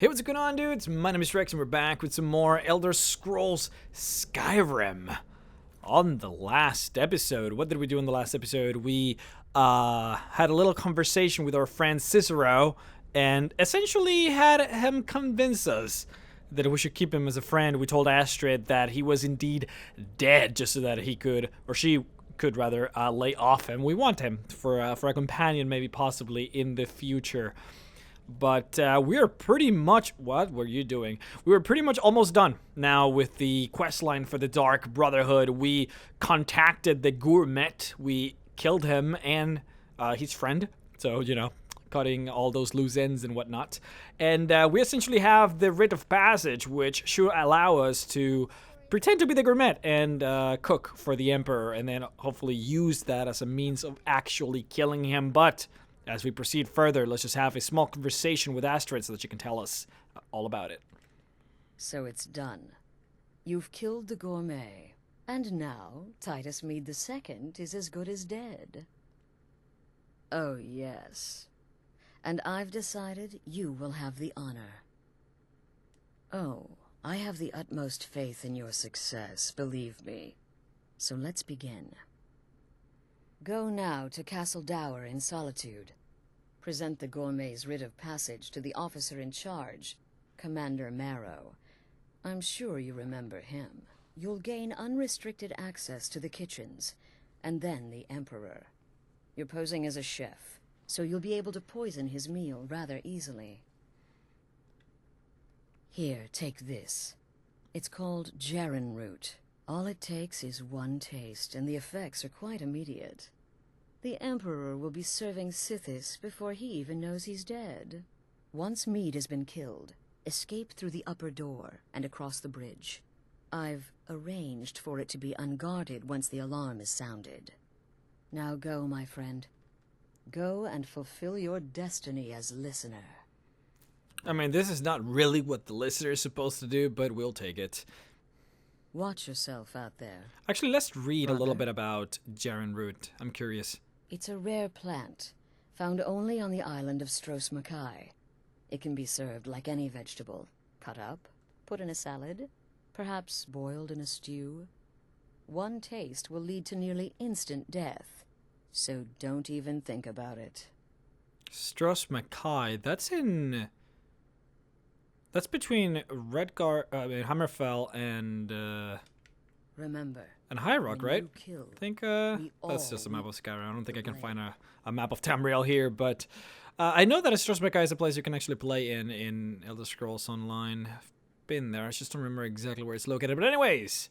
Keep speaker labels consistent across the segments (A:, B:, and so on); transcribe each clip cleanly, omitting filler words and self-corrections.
A: Hey, what's going on, dudes? My name is MrRhexx, and we're back with some more Elder Scrolls Skyrim. On the last episode, what did we do in the last episode? We had a little conversation with our friend Cicero, and essentially had him convince us that we should keep him as a friend. We told Astrid that he was indeed dead, just so that he could, or she could rather, lay off him. We want him for a companion, maybe possibly in the future. But we are pretty much... What were you doing? We were pretty much almost done now with the questline for the Dark Brotherhood. We contacted the Gourmet. We killed him and his friend. So, you know, cutting all those loose ends and whatnot. And we essentially have the Rite of Passage, which should allow us to pretend to be the Gourmet and cook for the Emperor. And then hopefully use that as a means of actually killing him. But... as we proceed further, let's just have a small conversation with Astrid so that she can tell us all about it.
B: So it's done. You've killed the Gourmet, and now Titus Mede II is as good as dead. Oh, yes. And I've decided you will have the honor. Oh, I have the utmost faith in your success, believe me. So let's begin. Go now to Castle Dower in Solitude. Present the Gourmet's Writ of Passage to the officer in charge, Commander Marrow. I'm sure you remember him. You'll gain unrestricted access to the kitchens, and then the Emperor. You're posing as a chef, so you'll be able to poison his meal rather easily. Here, take this. It's called Jarren root. All it takes is one taste, and the effects are quite immediate. The Emperor will be serving Sithis before he even knows he's dead. Once Mede has been killed, escape through the upper door and across the bridge. I've arranged for it to be unguarded once the alarm is sounded. Now go, my friend. Go and fulfill your destiny as listener.
A: I mean, this is not really what the listener is supposed to do, but we'll take it.
B: Watch yourself out there.
A: Actually, let's read a little bit about Jarren root. I'm curious.
B: It's a rare plant, found only on the island of Stros Mackay. It can be served like any vegetable, cut up, put in a salad, perhaps boiled in a stew. One taste will lead to nearly instant death, so don't even think about it.
A: Stros Mackay, that's in... that's between Hammerfell and...
B: Remember,
A: and High Rock, right?
B: Kill,
A: I think that's just a map of Skyrim. I don't think I can find a map of Tamriel here, but I know that Stros Mackay is a place you can actually play in Elder Scrolls Online. I've been there. I just don't remember exactly where it's located. But anyways,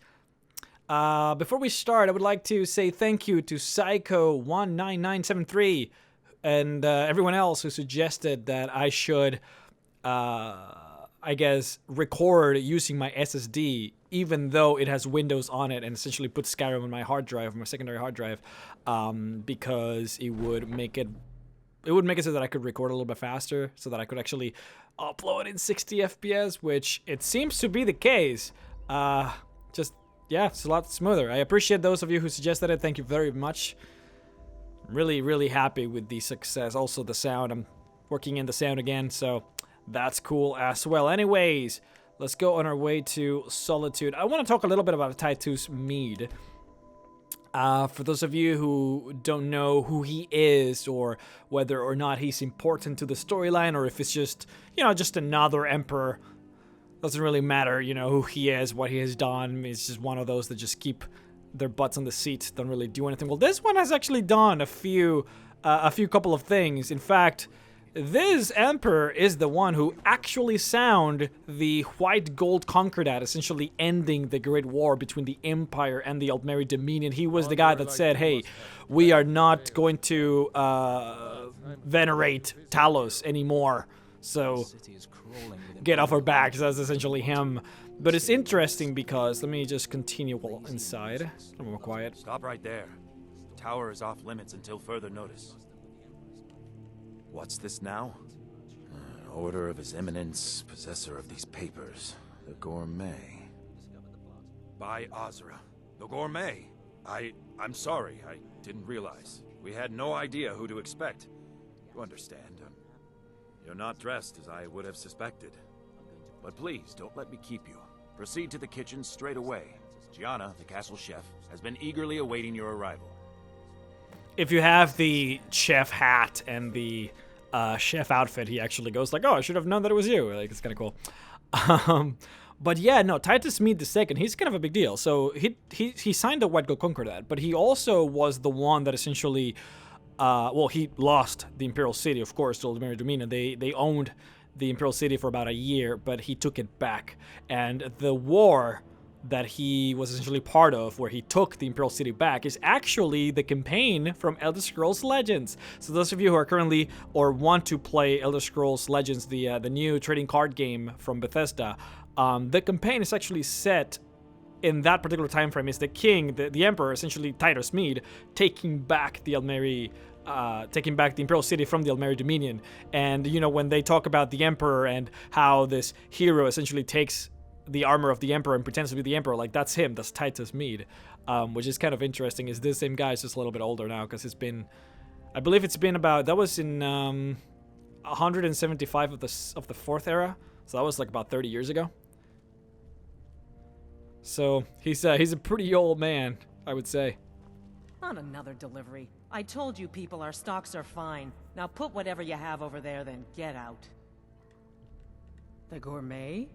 A: before we start, I would like to say thank you to Psycho19973 and everyone else who suggested that I should, I guess, record using my SSD, even though it has Windows on it, and essentially put Skyrim on my hard drive, my secondary hard drive, because it would make it so that I could record a little bit faster, so that I could actually upload in 60 FPS, which it seems to be the case. Yeah, it's a lot smoother. I appreciate those of you who suggested it. Thank you very much. I'm really, really happy with the success. Also, the sound. I'm working in the sound again, so that's cool as well. Anyways, let's go on our way to Solitude. I want to talk a little bit about Titus Mede. For those of you who don't know who he is, or whether or not he's important to the storyline, or if it's just, you know, just another emperor, doesn't really matter, you know, who he is, what he has done. It's just one of those that just keep their butts on the seat, don't really do anything. Well, this one has actually done a few couple of things. In fact, this emperor is the one who actually sound the White Gold Concordat, essentially ending the Great War between the Empire and the Altmeri Dominion. He was the guy that said, hey, we are not going to venerate Talos anymore, so get off our backs. That's essentially him. But it's interesting because, let me just continue while inside. I'm more quiet.
C: Stop right there. The tower is off limits until further notice. What's this now? Order of His Eminence, possessor of these papers, the Gourmet. By Azra, the Gourmet. I'm sorry, I didn't realize. We had no idea who to expect. You understand. You're not dressed as I would have suspected. But please, don't let me keep you. Proceed to the kitchen straight away. Gianna, the castle chef, has been eagerly awaiting your arrival.
A: If you have the chef hat and the chef outfit, he actually goes like, "Oh, I should have known that it was you." Like, it's kind of cool. But yeah, no, Titus Mede II, he's kind of a big deal. So he signed the White Gold Conquer that, but he also was the one that essentially, well, he lost the Imperial City, of course, to the Almeri Dominion. They owned the Imperial City for about a year, but he took it back. And the war that he was essentially part of, where he took the Imperial City back, is actually the campaign from Elder Scrolls Legends. So those of you who are currently or want to play Elder Scrolls Legends, the new trading card game from Bethesda, the campaign is actually set in that particular time frame. Is the king, the emperor, essentially Titus Mede, taking back the Almeri, taking back the Imperial City from the Almeri Dominion. And you know, when they talk about the emperor and how this hero essentially takes the armor of the emperor and pretends to be the emperor, like, that's him, that's Titus Mede, which is kind of interesting. Is this same guy, is just a little bit older now, because it's been, I believe it's been about, that was in 175 of the fourth era, so that was like about 30 years ago. So he's a pretty old man, I would say.
D: Not another delivery. I told you people, our stocks are fine. Now put whatever you have over there, then get out. The gourmet?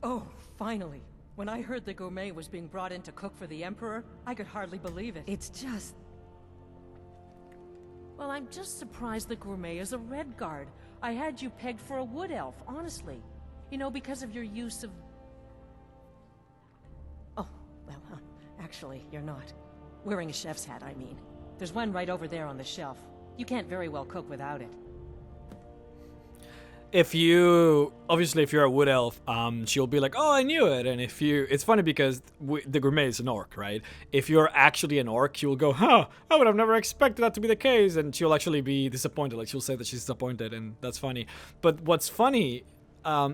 D: Oh, finally. When I heard the gourmet was being brought in to cook for the Emperor, I could hardly believe it. It's just... Well, I'm just surprised the gourmet is a red guard. I had you pegged for a wood elf, honestly. You know, because of your use of... Oh, well, actually, you're not. Wearing a chef's hat, I mean. There's one right over there on the shelf. You can't very well cook without it.
A: If you're a wood elf, she'll be like, "Oh, I knew it." And if you, it's funny because the gourmet is an orc, right? If you're actually an orc, you'll go, "Huh, I would have never expected that to be the case," and she'll actually be disappointed. Like, she'll say that she's disappointed, and that's funny. But what's funny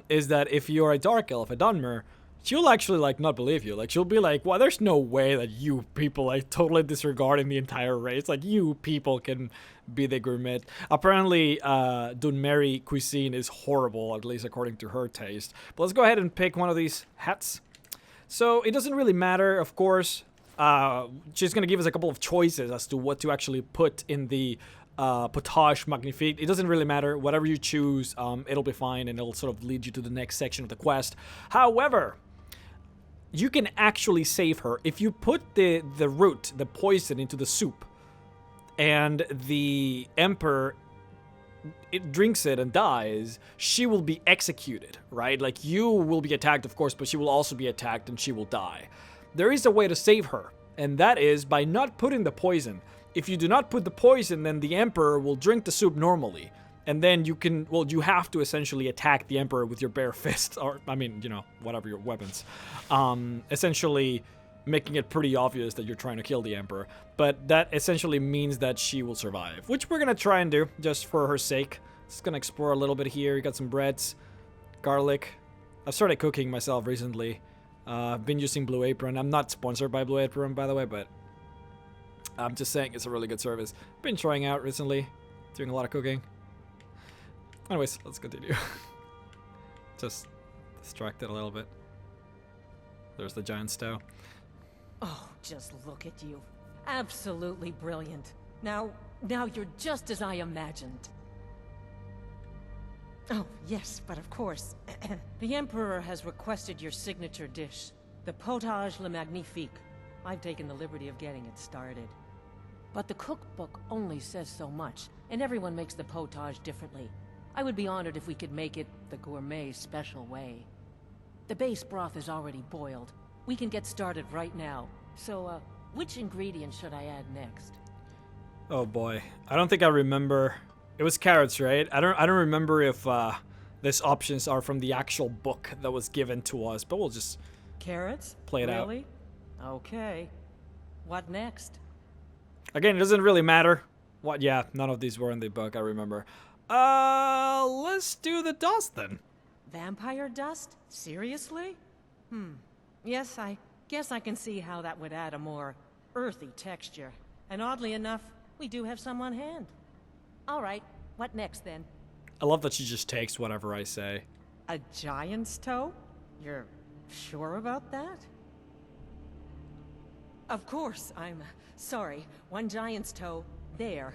A: is that if you're a dark elf, a Dunmer, she'll actually, like, not believe you. Like, she'll be like, "Well, there's no way that you people, like, totally disregarding the entire race. Like, you people can be the gourmet." Apparently, Dunmeri cuisine is horrible, at least according to her taste. But let's go ahead and pick one of these hats. So it doesn't really matter, of course. She's going to give us a couple of choices as to what to actually put in the potage magnifique. It doesn't really matter. Whatever you choose, it'll be fine, and it'll sort of lead you to the next section of the quest. However, you can actually save her. If you put the root, the poison, into the soup, and the Emperor drinks it and dies, she will be executed, right? Like, you will be attacked, of course, but she will also be attacked and she will die. There is a way to save her, and that is by not putting the poison. If you do not put the poison, then the Emperor will drink the soup normally. And then you can, well, you have to essentially attack the Emperor with your bare fist, or, I mean, you know, whatever your weapons. Essentially making it pretty obvious that you're trying to kill the Emperor. But that essentially means that she will survive, which we're going to try and do, just for her sake. Just going to explore a little bit here. You got some breads, garlic. I've started cooking myself recently. I've been using Blue Apron. I'm not sponsored by Blue Apron, by the way, but I'm just saying it's a really good service. Been trying out recently, doing a lot of cooking. Anyways, let's continue. Just distracted a little bit. There's the giant stove.
D: Oh, just look at you. Absolutely brilliant. Now you're just as I imagined. Oh, yes, but of course. The Emperor has requested your signature dish, the potage le magnifique. I've taken the liberty of getting it started. But the cookbook only says so much, and everyone makes the potage differently. I would be honored if we could make it the gourmet's special way. The base broth is already boiled. We can get started right now. So, which ingredient should I add next?
A: Oh boy, I don't think I remember. It was carrots, right? I don't remember if these options are from the actual book that was given to us, but we'll just
D: carrots?
A: Play it out.
D: Really? Okay. What next?
A: Again, it doesn't really matter. What? Yeah, none of these were in the book, I remember. Let's do the dust then.
D: Vampire dust? Seriously? Yes, I guess I can see how that would add a more earthy texture. And oddly enough, we do have some on hand. All right, what next then?
A: I love that she just takes whatever I say.
D: A giant's toe? You're sure about that? Of course, I'm sorry. One giant's toe, there.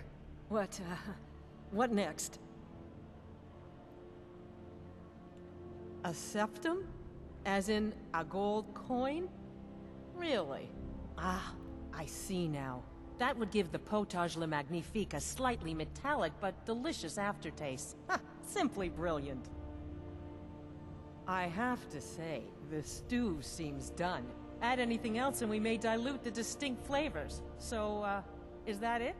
D: What next? A septum? As in a gold coin? Really? Ah, I see now. That would give the Potage Le Magnifique a slightly metallic but delicious aftertaste. Ha! Simply brilliant. I have to say, the stew seems done. Add anything else and we may dilute the distinct flavors. So, is that it?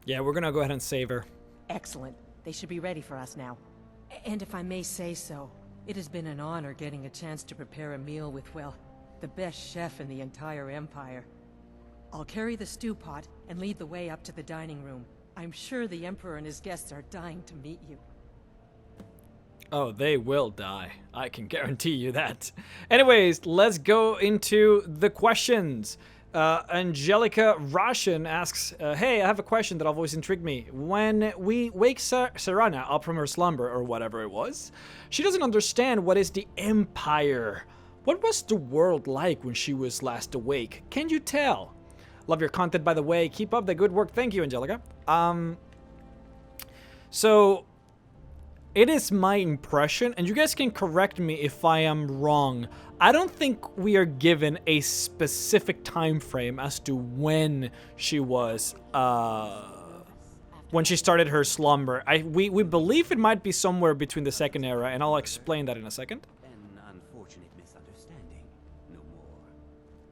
A: Yeah, we're gonna go ahead and save her.
D: Excellent. They should be ready for us now. And if I may say so, it has been an honor getting a chance to prepare a meal with, well, the best chef in the entire Empire. I'll carry the stew pot and lead the way up to the dining room. I'm sure the Emperor and his guests are dying to meet you.
A: Oh, they will die. I can guarantee you that. Anyways, let's go into the questions. Angelica Russian asks, hey, I have a question that always intrigued me. When we wake Serana up from her slumber, or whatever it was, she doesn't understand what is the Empire. What was the world like when she was last awake? Can you tell? Love your content, by the way. Keep up the good work. Thank you, Angelica. So it is my impression, and you guys can correct me if I am wrong. I don't think we are given a specific time frame as to when she was, when she started her slumber. We believe it might be somewhere between the Second Era, and I'll explain that in a second.
E: An unfortunate misunderstanding, no more.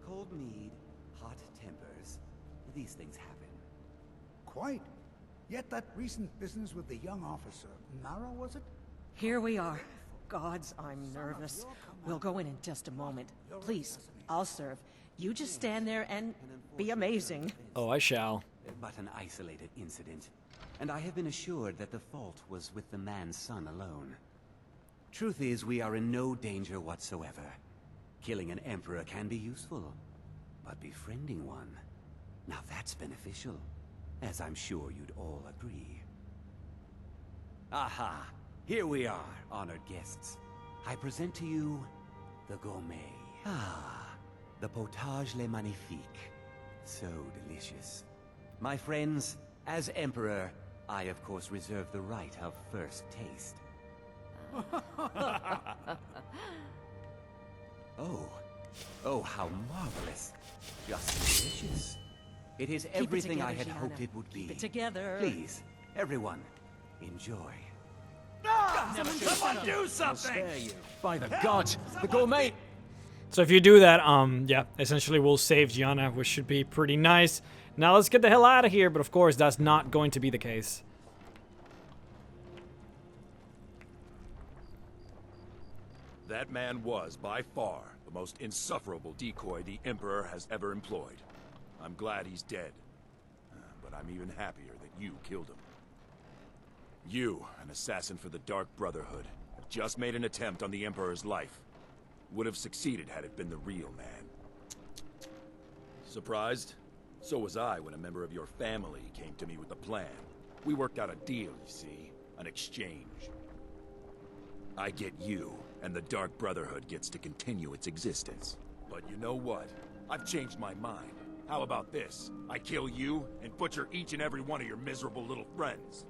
E: Cold mead, hot tempers. These things happen.
F: Quite. Yet that recent business with the young officer, Mara, was it?
D: Here we are. Gods, I'm nervous. We'll go in just a moment. Please, I'll serve. You just stand there and be amazing.
A: Oh, I shall.
E: But an isolated incident. And I have been assured that the fault was with the man's son alone. Truth is, we are in no danger whatsoever. Killing an emperor can be useful. But befriending one, now that's beneficial. As I'm sure you'd all agree. Aha! Here we are, honored guests. I present to you the gourmet. Ah, the potage le magnifique. So delicious. My friends, as Emperor, I of course reserve the right of first taste. Oh, how marvelous. Just delicious. It is everything I had hoped it would be.
D: Keep it together.
E: Please, everyone, enjoy.
C: Someone do something!
G: By the gods, the gourmet!
A: So if you do that, yeah, essentially we'll save Gianna, which should be pretty nice. Now let's get the hell out of here, but of course that's not going to be the case.
C: That man was, by far, the most insufferable decoy the Emperor has ever employed. I'm glad he's dead, but I'm even happier that you killed him. You, an assassin for the Dark Brotherhood, have just made an attempt on the Emperor's life. Would have succeeded had it been the real man. Surprised? So was I when a member of your family came to me with a plan. We worked out a deal, you see, an exchange. I get you, and the Dark Brotherhood gets to continue its existence. But you know what? I've changed my mind. How about this? I kill you and butcher each and every one of your miserable little friends.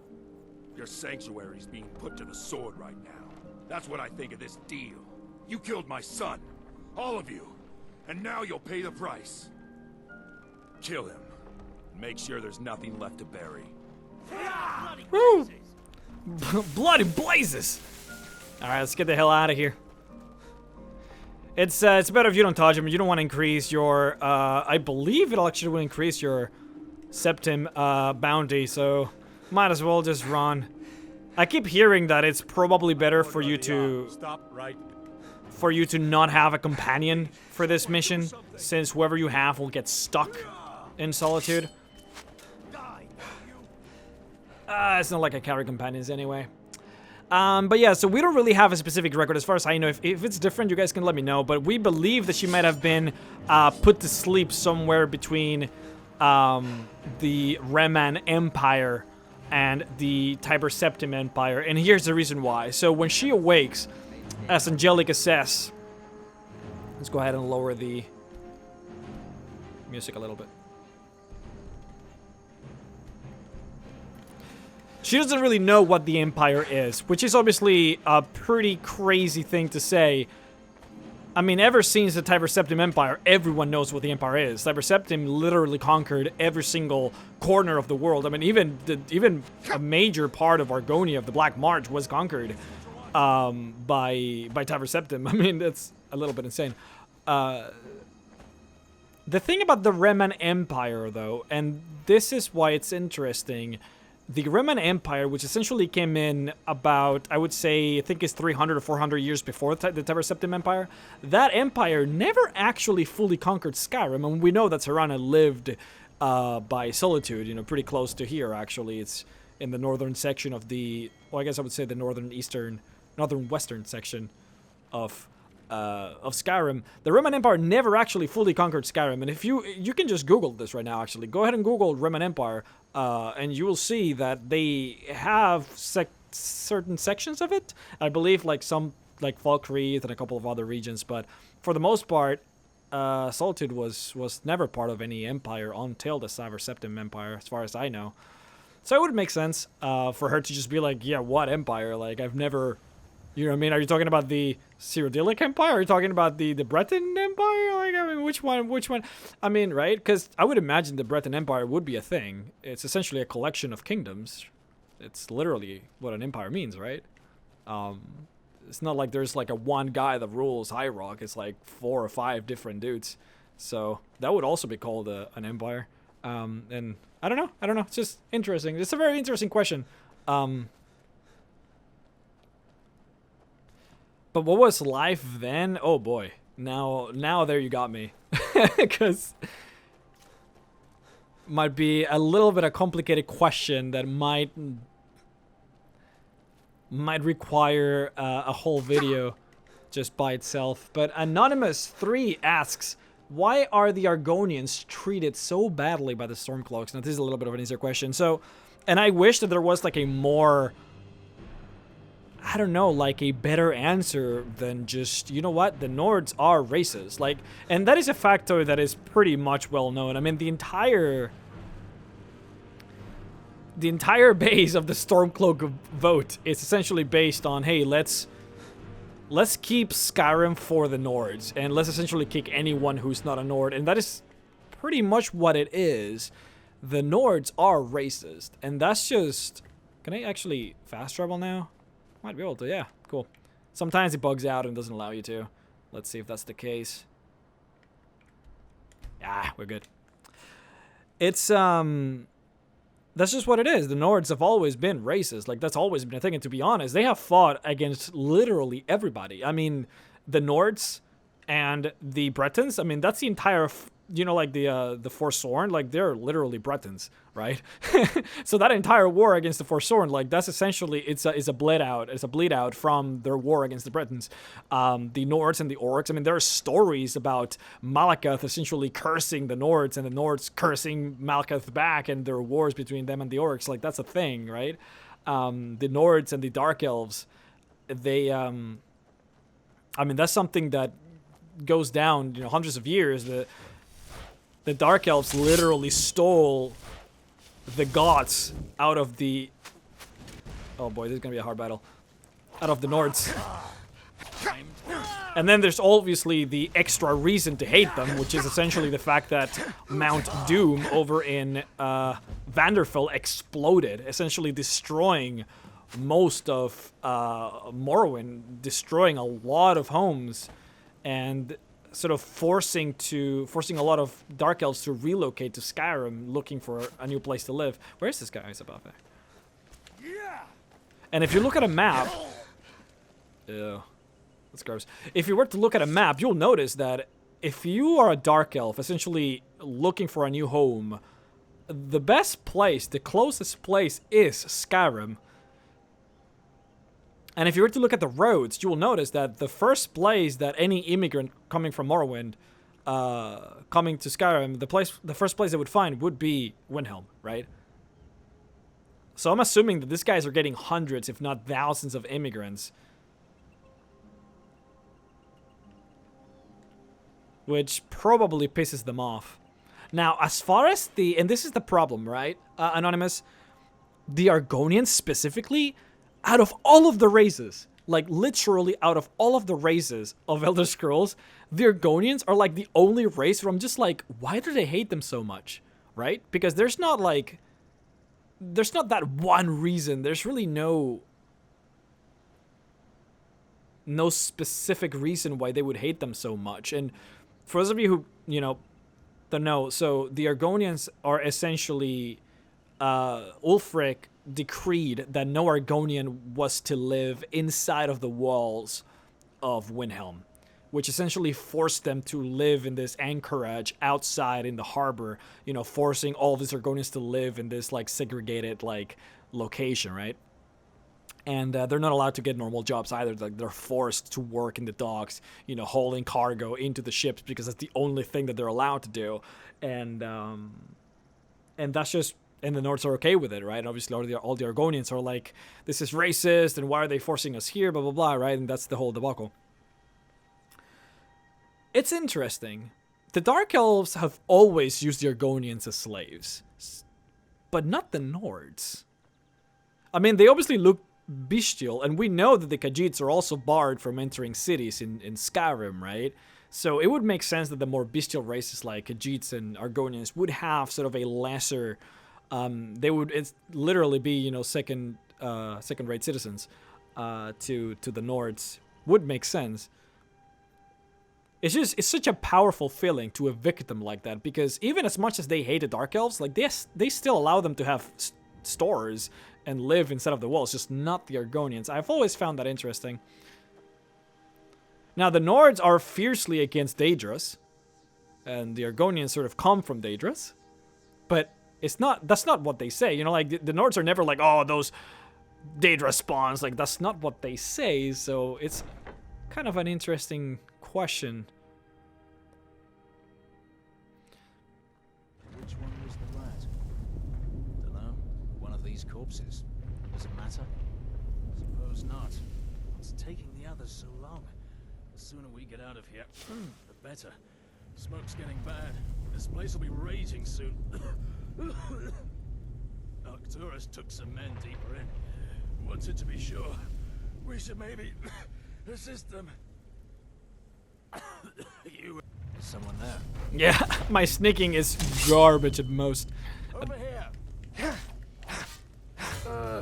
C: Your sanctuary's being put to the sword right now. That's what I think of this deal. You killed my son. All of you. And now you'll pay the price. Kill him. Make sure there's nothing left to bury.
A: Woo! Bloody blazes! Alright, let's get the hell out of here. It's better if you don't touch him. You don't want to increase your, I believe it'll actually will increase your septim bounty, so might as well just run. I keep hearing that it's probably better for you to not have a companion for this mission, since whoever you have will get stuck in Solitude. It's not like I carry companions anyway. But yeah, so we don't really have a specific record as far as I know. If it's different, you guys can let me know. But we believe that she might have been put to sleep somewhere between the Reman Empire and the Tiber Septim Empire. And here's the reason why. So when she awakes, as Angelica says, let's go ahead and lower the music a little bit. She doesn't really know what the Empire is, which is obviously a pretty crazy thing to say. I mean, ever since the Tiber Septim Empire, everyone knows what the Empire is. Tiber Septim literally conquered every single corner of the world. I mean, even a major part of Argonia, of the Black March, was conquered by Tiber Septim. I mean, that's a little bit insane. The thing about the Reman Empire, though, and this is why it's interesting. The Reman Empire, which essentially came in about, I would say, I think it's 300 or 400 years before the Tiber Septim Empire, that empire never actually fully conquered Skyrim, and we know that Serana lived by Solitude, you know, pretty close to here, actually. It's in the northern section of the, well, I guess I would say the northern western section of Skyrim. The Reman Empire never actually fully conquered Skyrim, and if you can just Google this right now, actually. Go ahead and Google Reman Empire, and you will see that they have certain sections of it. I believe like some, like Falkreath and a couple of other regions, but for the most part, Solitude was never part of any empire until the Tiber Septim Empire, as far as I know. So it would make sense for her to just be like, yeah, what empire? Like, I've never... You know what I mean? Are you talking about the Cyrodiilic Empire? Are you talking about the Breton Empire? Like, I mean, which one? I mean, right? Because I would imagine the Breton Empire would be a thing. It's essentially a collection of kingdoms. It's literally what an empire means, right? It's not like there's like a one guy that rules High Rock. It's like 4 or 5 different dudes. So that would also be called an empire. And I don't know. It's just interesting. It's a very interesting question. But what was life then? Oh boy. Now there you got me. Because might be a little bit a complicated question that might require a whole video just by itself. But Anonymous3 asks, why are the Argonians treated so badly by the Stormcloaks? Now this is a little bit of an easier question. So, and I wish that there was like a more... I don't know, like a better answer than just, you know what, the Nords are racist. Like, and that is a factor that is pretty much well known. I mean, the entire base of the Stormcloak vote is essentially based on, hey, let's keep Skyrim for the Nords, and let's essentially kick anyone who's not a Nord, and that is pretty much what it is. The Nords are racist, and that's just... Can I actually fast travel now? Might be able to, yeah, cool. Sometimes it bugs out and doesn't allow you to. Let's see if that's the case. Ah, we're good. It's, that's just what it is. The Nords have always been racist. Like, that's always been a thing. And to be honest, they have fought against literally everybody. I mean, the Nords and the Bretons, I mean, that's the entire... You know, like the Forsworn, like they're literally Bretons, right? So that entire war against the Forsworn, like that's essentially it's a bleed out from their war against the Bretons. The Nords and the Orcs. I mean, there are stories about Malakath essentially cursing the Nords and the Nords cursing Malakath back, and there are wars between them and the Orcs. Like that's a thing, right? The Nords and the Dark Elves, they, I mean, that's something that goes down, you know, hundreds of years. The Dark Elves literally stole the gods out of the... Oh boy, this is gonna be a hard battle. Out of the Nords. And then there's obviously the extra reason to hate them, which is essentially the fact that Mount Doom over in Vanderfell exploded, essentially destroying most of Morrowind, destroying a lot of homes, and sort of forcing a lot of Dark Elves to relocate to Skyrim, looking for a new place to live. Where's this guy? He's above there. Yeah. And if you look at a map, ew, that's gross. If you were to look at a map, you'll notice that if you are a Dark Elf, essentially looking for a new home, the best place, the closest place is Skyrim. And if you were to look at the roads, you will notice that the first place that any immigrant coming from Morrowind, coming to Skyrim, the first place they would find would be Windhelm, right? So I'm assuming that these guys are getting hundreds, if not thousands, of immigrants. Which probably pisses them off. Now, as far as the... And this is the problem, right, Anonymous? The Argonians specifically, out of all of the races, like literally out of all of the races of Elder Scrolls, the Argonians are like the only race where I'm just like, why do they hate them so much, right? Because there's not like... There's not that one reason. There's really no specific reason why they would hate them so much. And for those of you who, you know, don't know, so the Argonians are essentially... Ulfric decreed that no Argonian was to live inside of the walls of Windhelm, which essentially forced them to live in this anchorage outside in the harbor, you know, forcing all of these Argonians to live in this, like, segregated, like, location, right? And they're not allowed to get normal jobs either. Like, they're forced to work in the docks, you know, hauling cargo into the ships because that's the only thing that they're allowed to do. And that's just... And the Nords are okay with it, right? Obviously, all the Argonians are like, this is racist, and why are they forcing us here, blah, blah, blah, right? And that's the whole debacle. It's interesting. The Dark Elves have always used the Argonians as slaves, but not the Nords. I mean, they obviously look bestial, and we know that the Khajiits are also barred from entering cities in Skyrim, right? So it would make sense that the more bestial races like Khajiits and Argonians would have sort of a lesser... they would literally be, you know, second-rate citizens to the Nords. Would make sense. It's such a powerful feeling to evict them like that, because even as much as they hate the Dark Elves, like they still allow them to have stores and live inside of the walls, just not the Argonians. I've always found that interesting. Now the Nords are fiercely against Daedrus, and the Argonians sort of come from Daedrus, but that's not what they say, you know, like the Nords are never like, oh, those Daedra spawns, like that's not what they say, so it's kind of an interesting question.
G: Which one was the lad? Dunno. One of these corpses. Does it matter? Suppose not. What's taking the others so long? The sooner we get out of here, the better. Smoke's getting bad. This place will be raging soon. Arcturus took some men deeper in. Wanted to be sure. We should maybe assist them. There's someone there.
A: Yeah, my sneaking is garbage at most.
G: Over here.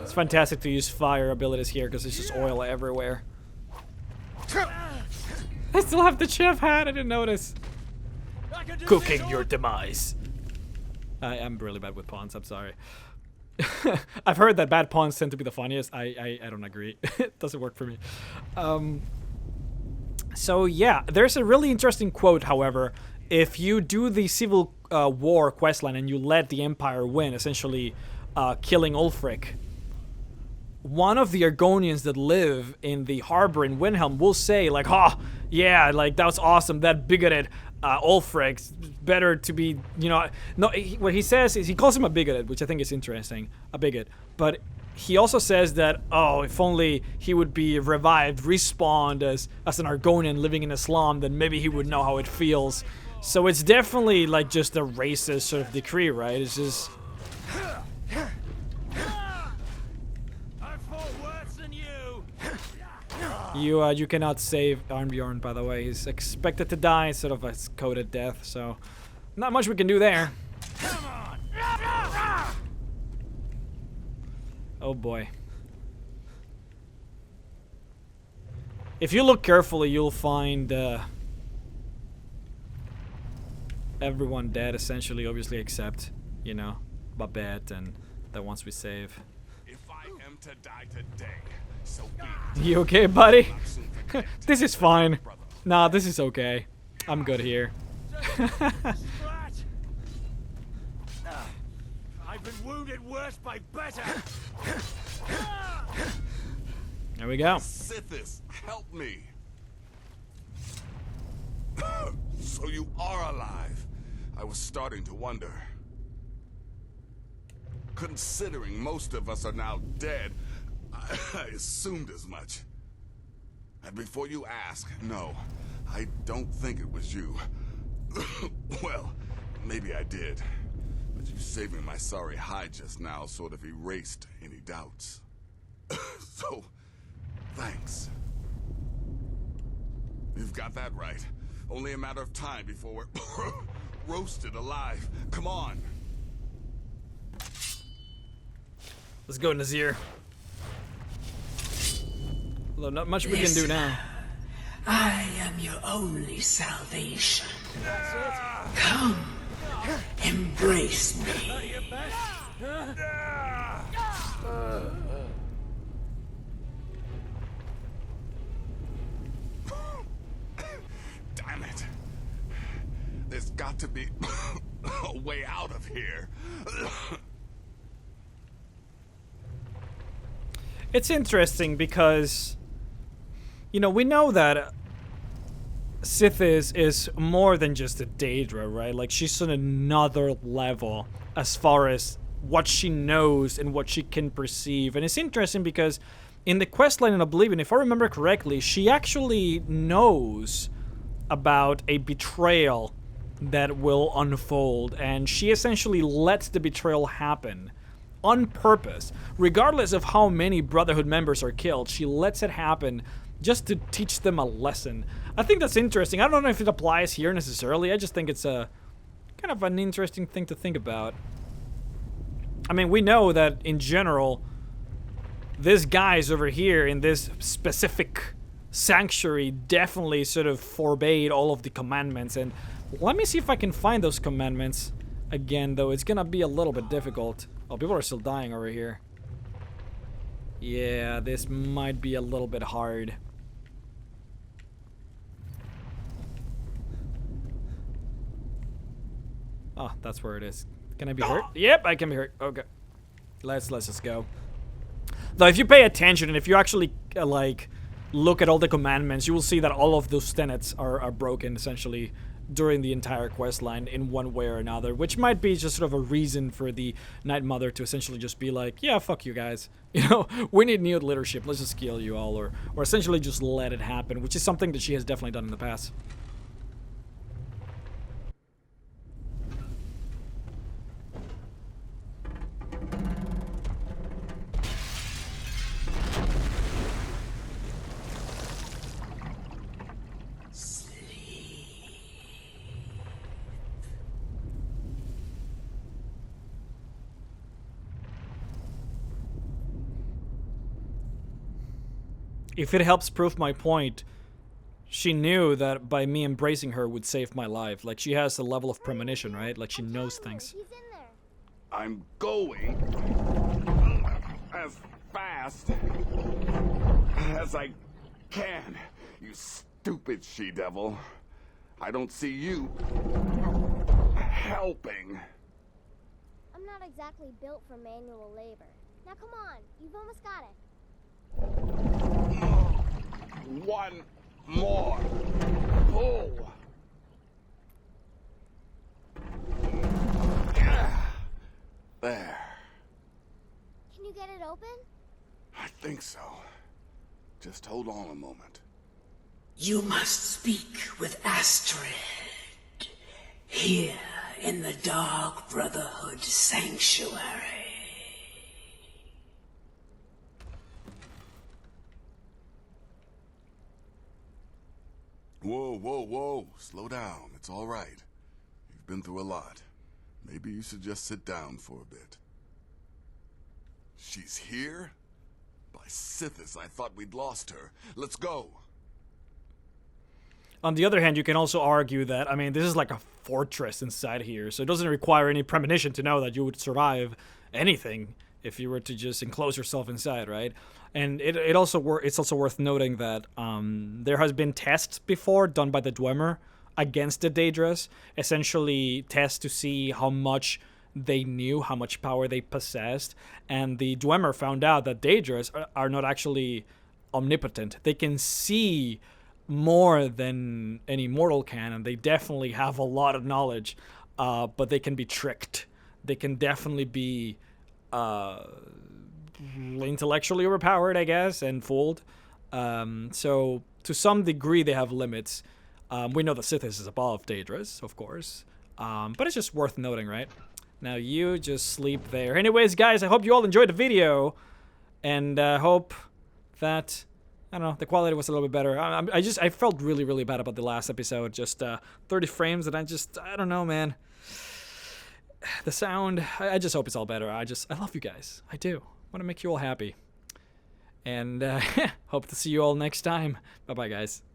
A: It's fantastic to use fire abilities here because it's just oil everywhere. I still have the chef hat, I didn't notice. Cooking your demise. I'm really bad with puns, I'm sorry. I've heard that bad puns tend to be the funniest. I don't agree. It doesn't work for me. So yeah, there's a really interesting quote, however. If you do the Civil War questline and you let the Empire win, essentially killing Ulfric, one of the Argonians that live in the harbor in Windhelm will say, like, oh, yeah, like, that was awesome, that bigoted Ulfric, better to be, you know, no, what he says is, he calls him a bigoted, which I think is interesting, a bigot, but he also says that, oh, if only he would be revived, respawned as an Argonian living in Islam, then maybe he would know how it feels. So it's definitely, like, just a racist sort of decree, right? It's just... You cannot save Arnbjorn, by the way. He's expected to die, sort of a coded death, so not much we can do there. Oh boy. If you look carefully, you'll find everyone dead, essentially, obviously, except, you know, Babette and the ones we save.
H: If I am to die today, so be it.
A: You okay, buddy? This is fine. Nah, this is okay. I'm good here.
H: I've been wounded worse by better.
A: There we go.
H: Sithis, help me. So you are alive. I was starting to wonder. Considering most of us are now dead, I assumed as much. And before you ask, no, I don't think it was you. Well, maybe I did. But you saving my sorry hide just now sort of erased any doubts. So, thanks. You've got that right. Only a matter of time before we're roasted alive. Come on.
A: Let's go, Nazir. Although not much we can do now.
I: I am your only salvation. Come, embrace me.
H: Damn it. There's got to be a way out of here.
A: It's interesting because, you know, we know that Sithis is more than just a Daedra, right? Like, she's on another level as far as what she knows and what she can perceive. And it's interesting because in the questline in Oblivion, if I remember correctly, she actually knows about a betrayal that will unfold, and she essentially lets the betrayal happen on purpose. Regardless of how many Brotherhood members are killed, she lets it happen just to teach them a lesson. I think that's interesting. I don't know if it applies here necessarily. I just think it's a kind of an interesting thing to think about. I mean, we know that in general, this guys over here in this specific sanctuary definitely sort of forbade all of the commandments. And let me see if I can find those commandments again, though it's gonna be a little bit difficult. Oh, people are still dying over here. Yeah, this might be a little bit hard. Oh, that's where it is. Can I be hurt? Yep, I can be hurt. Okay. Let's just go. Though, if you pay attention and if you actually, like, look at all the commandments, you will see that all of those tenets are broken, essentially, during the entire quest line in one way or another, which might be just sort of a reason for the Night Mother to essentially just be like, yeah, fuck you guys. You know, we need new leadership. Let's just kill you all, or essentially just let it happen, which is something that she has definitely done in the past. If it helps prove my point, she knew that by me embracing her would save my life. Like, she has a level of premonition, right? Like, she knows things.
J: He's in there.
H: I'm going as fast as I can, you stupid she-devil. I don't see you helping.
J: I'm not exactly built for manual labor. Now come on, you've almost got it.
H: One more pull. There.
J: Can you get it open?
H: I think so. Just hold on a moment.
I: You must speak with Astrid. Here in the Dark Brotherhood Sanctuary.
H: Whoa, whoa, whoa. Slow down. It's all right. You've been through a lot. Maybe you should just sit down for a bit. She's here? By Sithis, I thought we'd lost her. Let's go.
A: On the other hand, you can also argue that, I mean, this is like a fortress inside here, so it doesn't require any premonition to know that you would survive anything if you were to just enclose yourself inside, right? And it's also worth noting that there has been tests before done by the Dwemer against the Daedras, essentially tests to see how much they knew, how much power they possessed, and the Dwemer found out that Daedras are not actually omnipotent. They can see more than any mortal can, and they definitely have a lot of knowledge, but they can be tricked. They can definitely be intellectually overpowered, I guess, and fooled. So to some degree, they have limits. We know that Sith is above dangerous, of course. But it's just worth noting, right? Now you just sleep there. Anyways, guys, I hope you all enjoyed the video, and hope that, I don't know, the quality was a little bit better. I felt really, really bad about the last episode. Just 30 frames, and I don't know, man. The sound, I just hope it's all better. I love you guys. I do. I want to make you all happy. And hope to see you all next time. Bye-bye, guys.